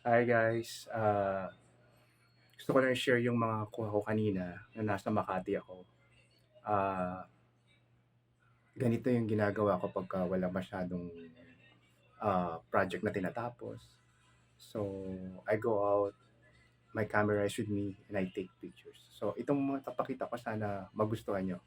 Hi guys, gusto ko lang i-share yung mga kuha ko kanina na nasa Makati ako. Ah, Ganito yung ginagawa ko pagka wala masyadong project na tinatapos. So, I go out, my camera is with me, and I take pictures. So, itong mga papakita ko sana magustuhan nyo.